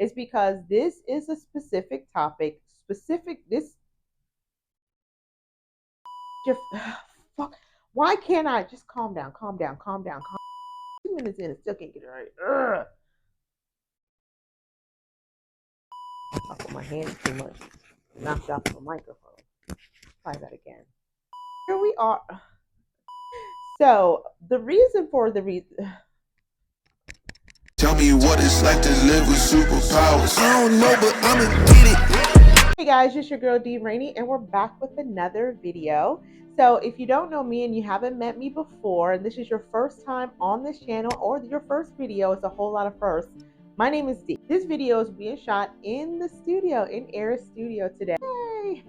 is because this is a specific topic, this just fuck. Why can't I just calm down, calm down, calm down, calm 2 minutes in and still can't get it right. Ugh. I put my hands too much. Knocked off the microphone. Try that again. Here we are. So the reason for the reason. Tell me what it's like to live with superpowers. I don't know, but I'ma get it. Hey guys, it's your girl D Rainey, and we're back with another video. So if you don't know me and you haven't met me before, and this is your first time on this channel or your first video, it's a whole lot of firsts. My name is D. This video is being shot in the studio, in Air's studio today. Yay!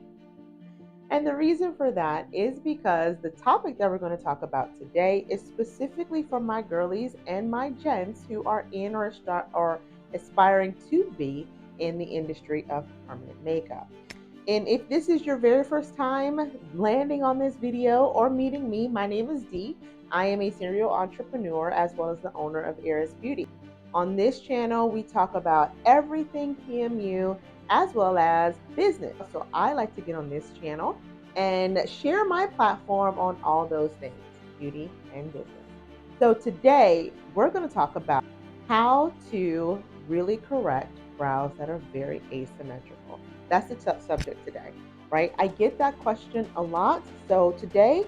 And the reason for that is because the topic that we're going to talk about today is specifically for my girlies and my gents who are in or aspiring to be in the industry of permanent makeup. And if this is your very first time landing on this video or meeting me, my name is Dee. I am a serial entrepreneur as well as the owner of Eris Beauty. On this channel, we talk about everything PMU as well as business. So I like to get on this channel and share my platform on all those things, beauty and business. So today we're going to talk about how to really correct brows that are very asymmetrical. That's the subject today, right? I get that question a lot. So today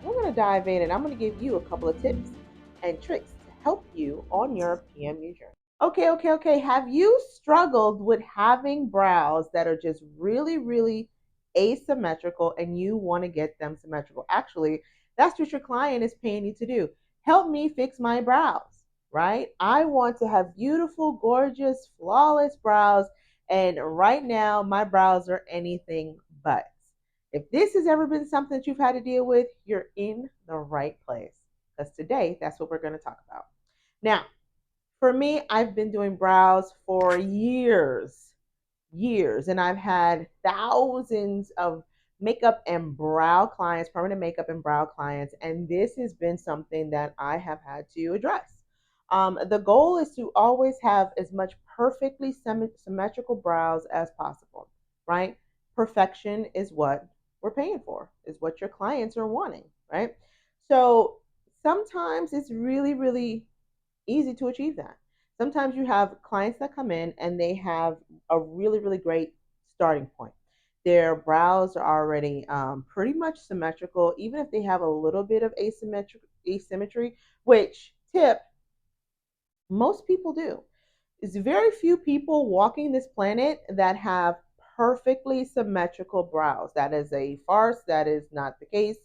we're going to dive in and I'm going to give you a couple of tips and tricks to help you on your PMU journey. Okay. Have you struggled with having brows that are just really asymmetrical and you want to get them symmetrical? Actually, that's what your client is paying you to do. Help me fix my brows, right? I want to have beautiful, gorgeous, flawless brows. And right now, my brows are anything but. If this has ever been something that you've had to deal with, you're in the right place. Because today, that's what we're going to talk about. Now, for me, I've been doing brows for years, and I've had thousands of makeup and brow clients, permanent makeup and brow clients, and this has been something that I have had to address. The goal is to always have as much perfectly symmetrical brows as possible, right? Perfection is what we're paying for, is what your clients are wanting, right? So sometimes it's really easy to achieve that. Sometimes you have clients that come in and they have a really great starting point. Their brows are already pretty much symmetrical, even if they have a little bit of asymmetry, which tip, most people do. There's very few people walking this planet that have perfectly symmetrical brows. That is a farce. That is not the case.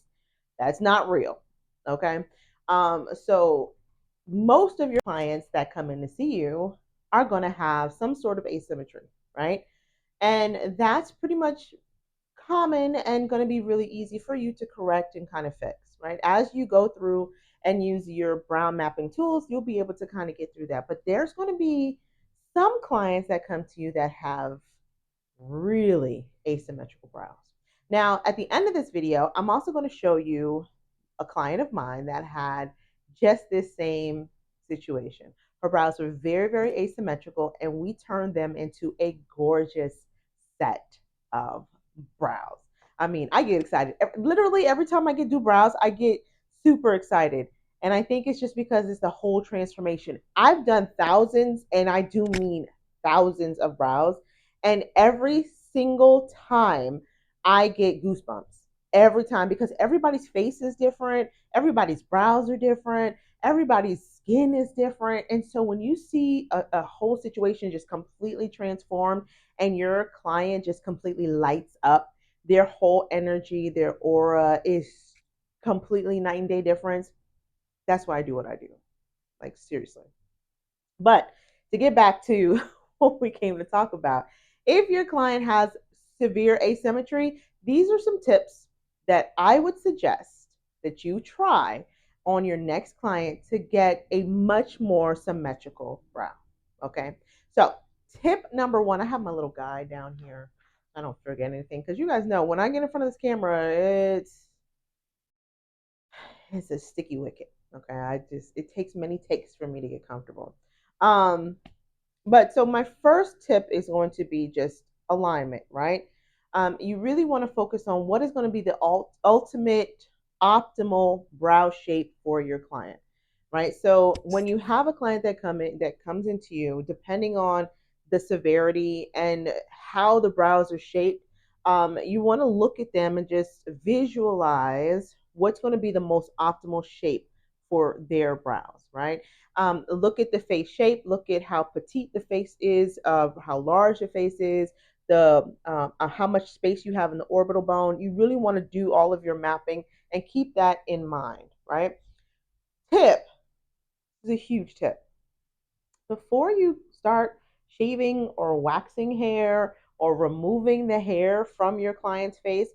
That's not real. Okay. So most of your clients that come in to see you are going to have some sort of asymmetry, right? And that's pretty much common and going to be really easy for you to correct and kind of fix, right? As you go through and use your brow mapping tools, you'll be able to kind of get through that. But there's going to be some clients that come to you that have really asymmetrical brows. Now, at the end of this video, I'm also going to show you a client of mine that had just this same situation. Her brows were very asymmetrical, and we turned them into a gorgeous set of brows. I mean, I get excited. Literally every time I get do brows, I get super excited. And I think it's just because it's the whole transformation. I've done thousands, and I do mean thousands of brows. And every single time I get goosebumps. Every time, because everybody's face is different, everybody's brows are different, everybody's skin is different. And so when you see a whole situation just completely transformed and your client just completely lights up, their whole energy, their aura is completely night and day difference. That's why I do what I do. Like, seriously. But to get back to what we came to talk about, if your client has severe asymmetry, these are some tips that I would suggest that you try on your next client to get a much more symmetrical brow. Okay. So, tip number one, I have my little guide down here. I don't forget anything because you guys know when I get in front of this camera, it's a sticky wicket. Okay. It takes many takes for me to get comfortable. But so my first tip is going to be just alignment, right? You really want to focus on what is going to be the ultimate optimal brow shape for your client, right? So when you have a client that comes into you, depending on the severity and how the brows are shaped, you want to look at them and just visualize what's going to be the most optimal shape for their brows, right? Look at the face shape, look at how petite the face is, how large the face is, the how much space you have in the orbital bone. You really want to do all of your mapping and keep that in mind, right? Tip is a huge tip. Before you start shaving or waxing hair or removing the hair from your client's face,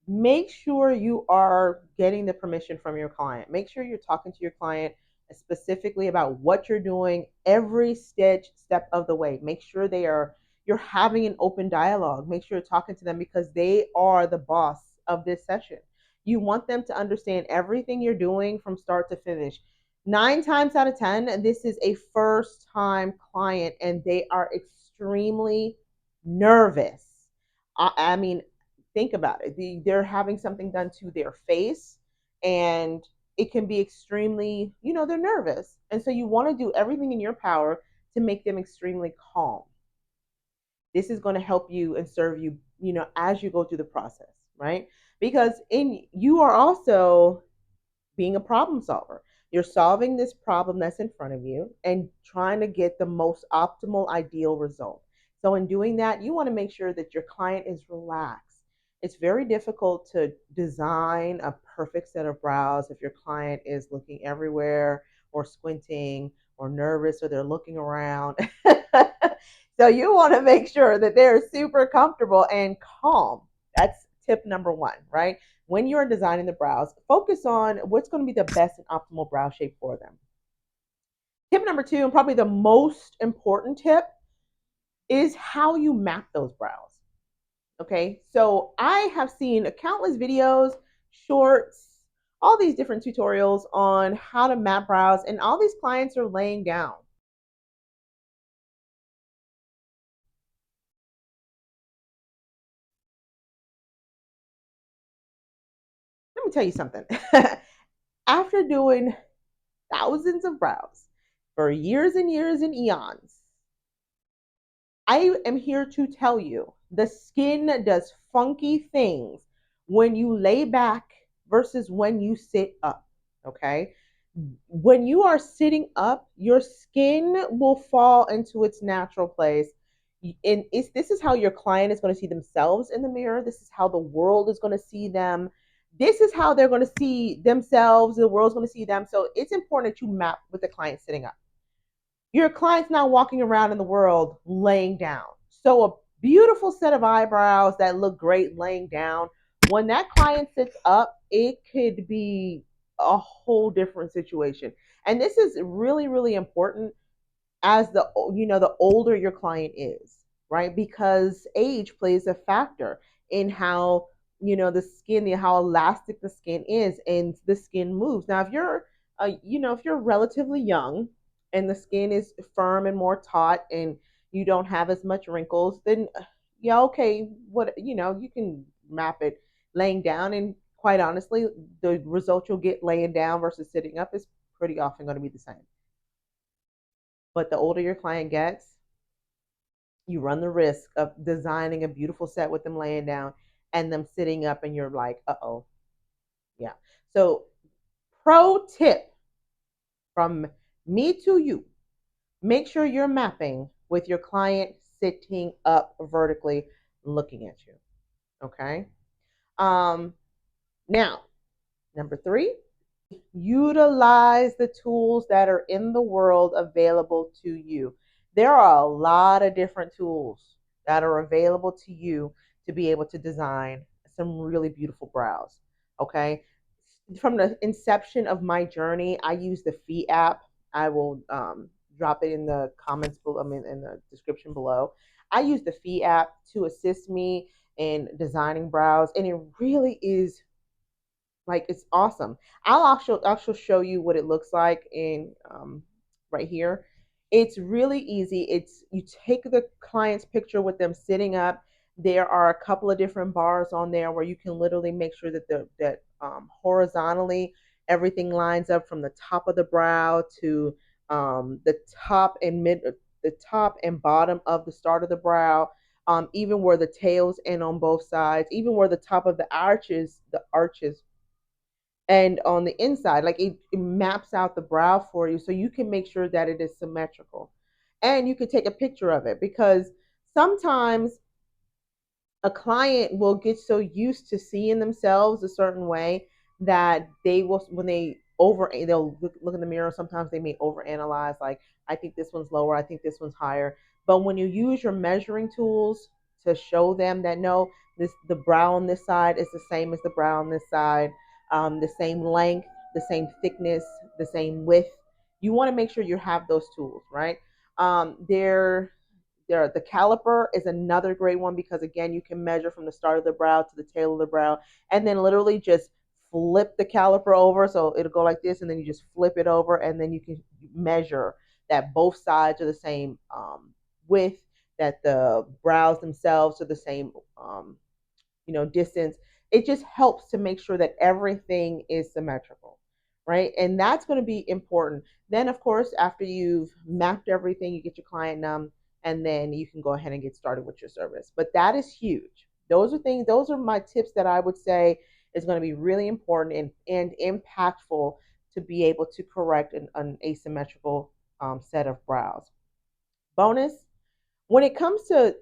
make sure you are getting the permission from your client. Make sure you're talking to your client specifically about what you're doing every step of the way. Make sure you're having an open dialogue. Make sure you're talking to them because they are the boss of this session. You want them to understand everything you're doing from start to finish. 9 times out of 10, this is a first time client and they are extremely nervous. I mean, think about it. They're having something done to their face, and it can be extremely, they're nervous. And so you want to do everything in your power to make them extremely calm. This is going to help you and serve you, as you go through the process, right? Because in you are also being a problem solver. You're solving this problem that's in front of you and trying to get the most optimal, ideal result. So, in doing that, you want to make sure that your client is relaxed. It's very difficult to design a perfect set of brows if your client is looking everywhere or squinting or nervous or they're looking around. So, you want to make sure that they're super comfortable and calm. That's tip number one, right? When you're designing the brows, focus on what's going to be the best and optimal brow shape for them. Tip number two, and probably the most important tip, is how you map those brows. Okay, so I have seen countless videos, shorts, all these different tutorials on how to map brows, and all these clients are laying down. Let me tell you something. After doing thousands of brows for years and years and eons, I am here to tell you the skin does funky things when you lay back versus when you sit up. Okay. When you are sitting up, your skin will fall into its natural place. And this is how your client is going to see themselves in the mirror. This is how the world is going to see them. This is how they're going to see themselves. The world's going to see them. So it's important that you map with the client sitting up. Your client's now walking around in the world laying down. So a beautiful set of eyebrows that look great laying down. When that client sits up, it could be a whole different situation. And this is really, really important as the older your client is, right? Because age plays a factor in how the skin, how elastic the skin is, and the skin moves. Now, if you're relatively young and the skin is firm and more taut, and you don't have as much wrinkles, then yeah, okay, what you can map it laying down, and quite honestly, the result you'll get laying down versus sitting up is pretty often going to be the same. But the older your client gets, you run the risk of designing a beautiful set with them laying down and them sitting up, and you're like, oh, yeah. So, pro tip from me to you, make sure you're mapping with your client sitting up vertically looking at you. Okay. Um, Now, number three, utilize the tools that are in the world available to you. There are a lot of different tools that are available to you to be able to design some really beautiful brows. Okay. From the inception of my journey, I use the PhiApp. I will drop it in the comments below, I mean, in the description below. I use the PhiApp to assist me in designing brows, and it really is like it's awesome. I'll also show you what it looks like in right here. It's really easy. It's you take the client's picture with them sitting up. There are a couple of different bars on there where you can literally make sure that horizontally everything lines up from the top of the brow to the top and bottom of the start of the brow, even where the tails end on both sides, even where the top of the arches and on the inside, like it maps out the brow for you so you can make sure that it is symmetrical. And you can take a picture of it because sometimes a client will get so used to seeing themselves a certain way that they will, when they'll look in the mirror, sometimes they may overanalyze, like, I think this one's lower, I think this one's higher. But when you use your measuring tools to show them that no, the brow on this side is the same as the brow on this side, the same length, the same thickness, the same width, you want to make sure you have those tools, right? They're the caliper is another great one because again, you can measure from the start of the brow to the tail of the brow, and then literally just flip the caliper over, so it'll go like this, and then you just flip it over, and then you can measure that both sides are the same width, that the brows themselves are the same distance. It just helps to make sure that everything is symmetrical, right? And that's going to be important. Then, of course, after you've mapped everything, you get your client numb, and then you can go ahead and get started with your service. But that is huge. Those are my tips that I would say is going to be really important and impactful to be able to correct an asymmetrical set of brows. Bonus, when it comes to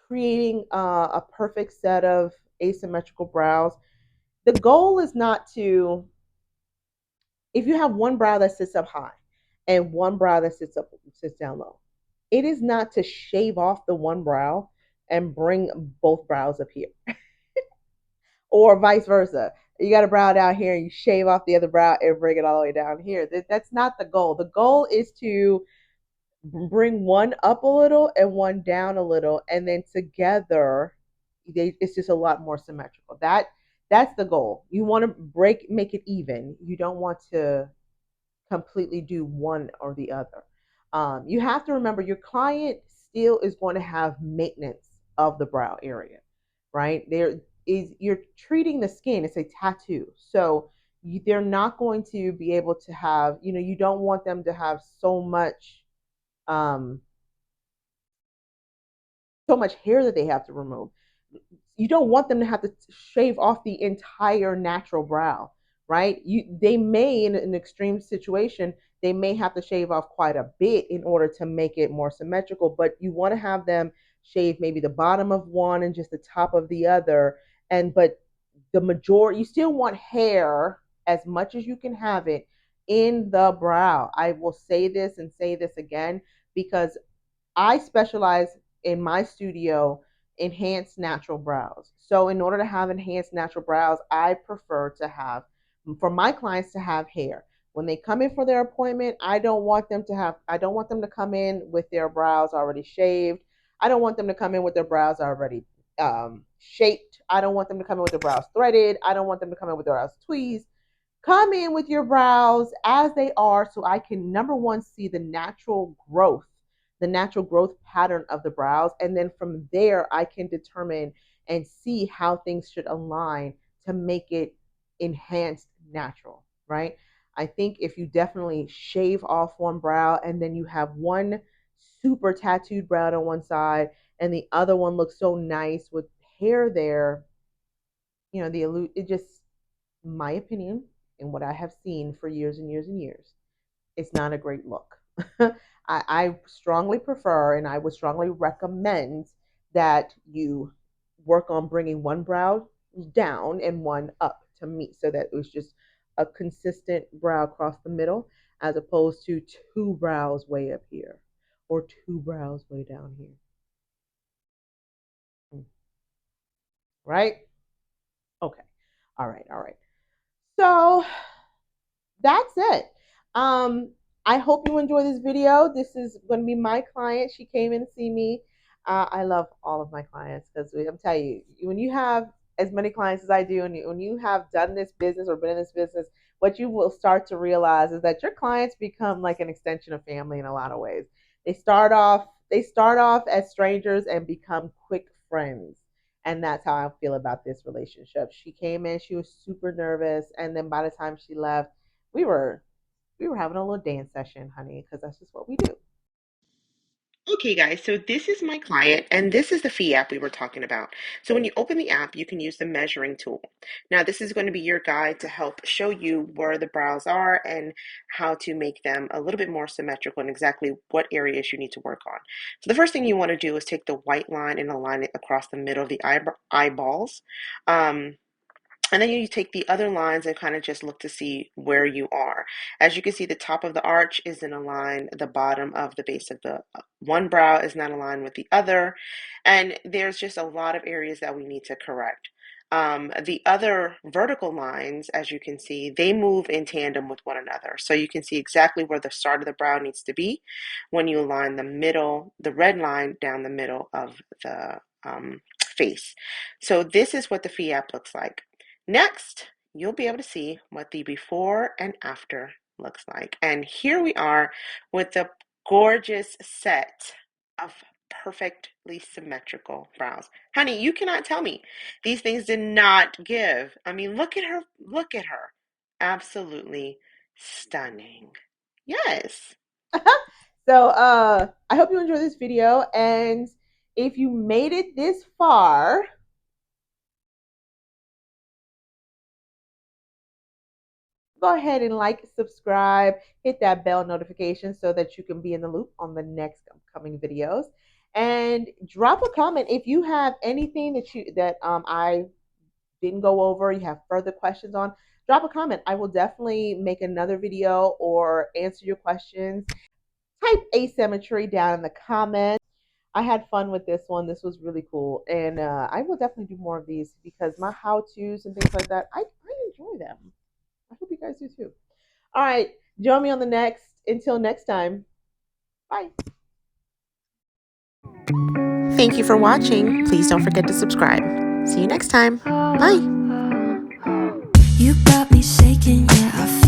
creating a perfect set of asymmetrical brows, the goal is not to, if you have one brow that sits up high and one brow that sits down low, it is not to shave off the one brow and bring both brows up here, or vice versa. You got a brow down here and you shave off the other brow and bring it all the way down here. That's not the goal. The goal is to bring one up a little and one down a little, and then together it's just a lot more symmetrical. That's the goal. You want to make it even. You don't want to completely do one or the other. You have to remember your client still is going to have maintenance of the brow area, right? You're treating the skin. It's a tattoo, so they're not going to be able to have. You don't want them to have um, so much hair that they have to remove. You don't want them to have to shave off the entire natural brow, right? They may, in an extreme situation, they may have to shave off quite a bit in order to make it more symmetrical, but you want to have them shave maybe the bottom of one and just the top of the other. And but the majority, you still want hair as much as you can have it in the brow. I will say this and say this again because I specialize in my studio enhanced natural brows. So in order to have enhanced natural brows, I prefer to have, for my clients to have hair. When they come in for their appointment, I don't want them to come in with their brows already shaved. I don't want them to come in with their brows already shaped. I don't want them to come in with their brows threaded. I don't want them to come in with their brows tweezed. Come in with your brows as they are so I can, number one, see the natural growth pattern of the brows. And then from there, I can determine and see how things should align to make it enhanced natural, right? I think if you definitely shave off one brow and then you have one super tattooed brow on one side and the other one looks so nice with hair there, it just, my opinion and what I have seen for years and years and years, it's not a great look. I strongly prefer and I would strongly recommend that you work on bringing one brow down and one up to meet so that it was just a consistent brow across the middle as opposed to two brows way up here or two brows way down here. Right? Okay. All right. All right. So that's it. Um, I hope you enjoy this video. This is going to be my client. She came in to see me. I love all of my clients because I'm telling you, when you have as many clients as I do, and when you have done this business or been in this business what you will start to realize is that your clients become like an extension of family in a lot of ways. They start off as strangers and become quick friends. And that's how I feel about this relationship. She came in, she was super nervous, and then by the time she left, we were we were having a little dance session, honey, because that's just what we do. Okay, guys, so this is my client, and this is the PhiApp we were talking about. So when you open the app, you can use the measuring tool. Now, this is going to be your guide to help show you where the brows are and how to make them a little bit more symmetrical and exactly what areas you need to work on. So the first thing you want to do is take the white line and align it across the middle of the eyeballs. Um, and then you take the other lines and kind of just look to see where you are. As you can see, the top of the arch isn't aligned. The bottom of the base of the one brow is not aligned with the other. And there's just a lot of areas that we need to correct. The other vertical lines, as you can see, they move in tandem with one another. So you can see exactly where the start of the brow needs to be when you align the middle, the red line down the middle of the face. So this is what the PhiApp looks like. Next, you'll be able to see what the before and after looks like. And here we are with the gorgeous set of perfectly symmetrical brows. Honey, you cannot tell me these things did not give. I mean, look at her. Look at her. Absolutely stunning. Yes. So I hope you enjoyed this video, and if you made it this far, go ahead and like, subscribe, hit that bell notification so that you can be in the loop on the next upcoming videos. And drop a comment if you have anything that I didn't go over, you have further questions on. Drop a comment. I will definitely make another video or answer your questions. Type asymmetry down in the comments. I had fun with this one. This was really cool. And I will definitely do more of these because my how-tos and things like that, I enjoy them. I hope you guys do too. All right. Join me on the next. Until next time. Bye. Thank you for watching. Please don't forget to subscribe. See you next time. Bye. You got me shaking, yeah, I